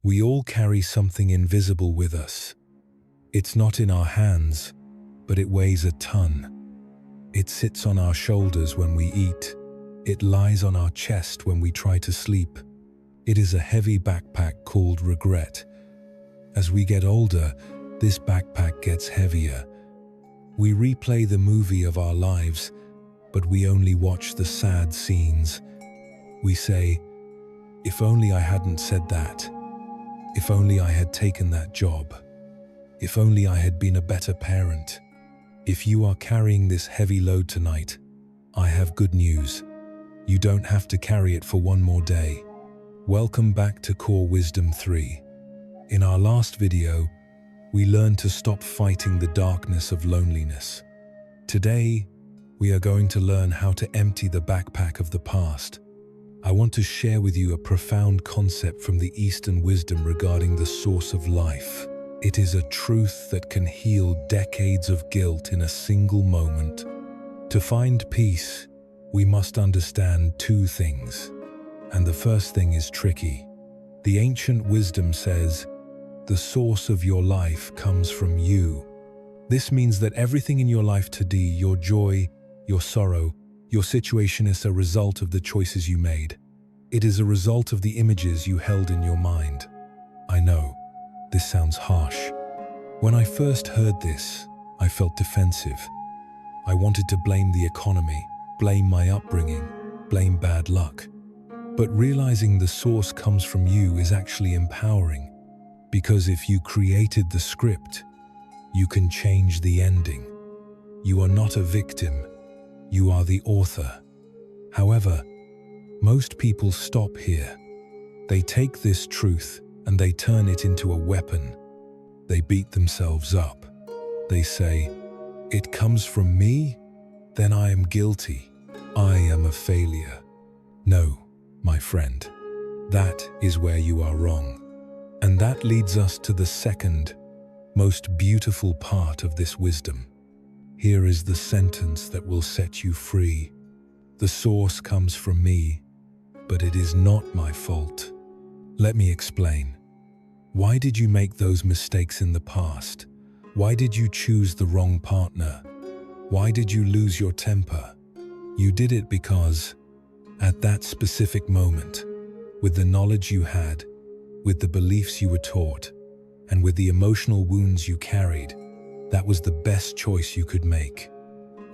We all carry something invisible with us. It's not in our hands, but it weighs a ton. It sits on our shoulders when we eat. It lies on our chest when we try to sleep. It is a heavy backpack called regret. As we get older, this backpack gets heavier. We replay the movie of our lives, but we only watch the sad scenes. We say, if only I hadn't said that. If only I had taken that job. If only I had been a better parent. If you are carrying this heavy load tonight, I have good news. You don't have to carry it for one more day. Welcome back to Core Wisdom 3. In our last video, we learned to stop fighting the darkness of loneliness. Today, we are going to learn how to empty the backpack of the past. I want to share with you a profound concept from the Eastern wisdom regarding the source of life. It is a truth that can heal decades of guilt in a single moment. To find peace, we must understand two things. And the first thing is tricky. The ancient wisdom says, the source of your life comes from you. This means that everything in your life today, your joy, your sorrow, your situation is a result of the choices you made. It is a result of the images you held in your mind. I know, this sounds harsh. When I first heard this, I felt defensive. I wanted to blame the economy, blame my upbringing, blame bad luck. But realizing the source comes from you is actually empowering. Because if you created the script, you can change the ending. You are not a victim. You are the author. However, most people stop here. They take this truth and they turn it into a weapon. They beat themselves up. They say, it comes from me? Then I am guilty. I am a failure. No, my friend, that is where you are wrong. And that leads us to the second, most beautiful part of this wisdom. Here is the sentence that will set you free. The source comes from me, but it is not my fault. Let me explain. Why did you make those mistakes in the past? Why did you choose the wrong partner? Why did you lose your temper? You did it because, at that specific moment, with the knowledge you had, with the beliefs you were taught, and with the emotional wounds you carried, that was the best choice you could make.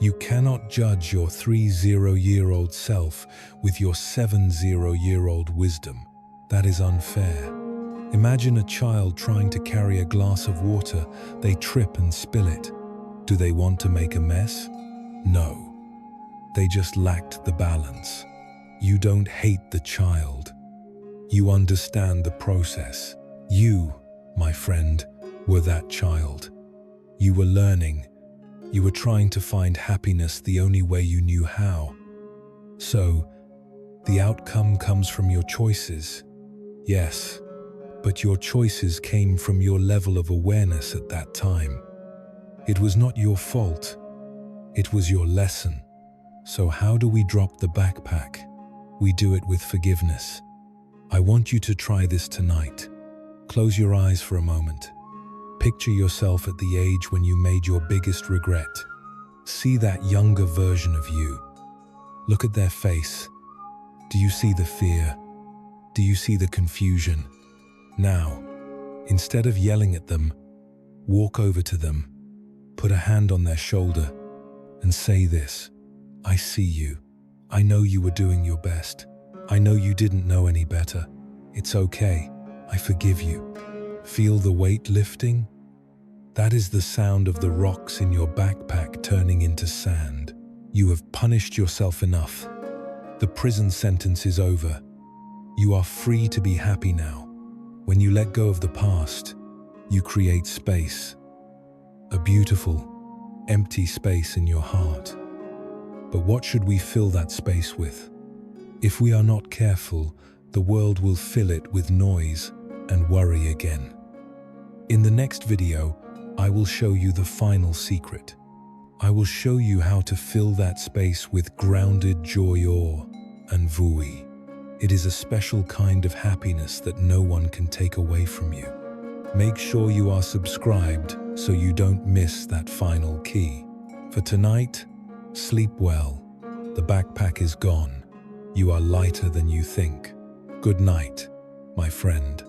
You cannot judge your 30-year-old self with your 70-year-old wisdom. That is unfair. Imagine a child trying to carry a glass of water. They trip and spill it. Do they want to make a mess? No. They just lacked the balance. You don't hate the child. You understand the process. You, my friend, were that child. You were learning. You were trying to find happiness the only way you knew how. So, the outcome comes from your choices. Yes, but your choices came from your level of awareness at that time. It was not your fault. It was your lesson. So how do we drop the backpack? We do it with forgiveness. I want you to try this tonight. Close your eyes for a moment. Picture yourself at the age when you made your biggest regret. See that younger version of you. Look at their face. Do you see the fear? Do you see the confusion? Now, instead of yelling at them, walk over to them, put a hand on their shoulder, and say this: I see you. I know you were doing your best. I know you didn't know any better. It's okay. I forgive you. Feel the weight lifting? That is the sound of the rocks in your backpack turning into sand. You have punished yourself enough. The prison sentence is over. You are free to be happy now. When you let go of the past, you create space. A beautiful, empty space in your heart. But what should we fill that space with? If we are not careful, the world will fill it with noise and worry again. In the next video, I will show you the final secret. I will show you how to fill that space with grounded joy, awe, and vui. It is a special kind of happiness that no one can take away from you. Make sure you are subscribed so you don't miss that final key. For tonight, sleep well. The backpack is gone. You are lighter than you think. Good night, my friend.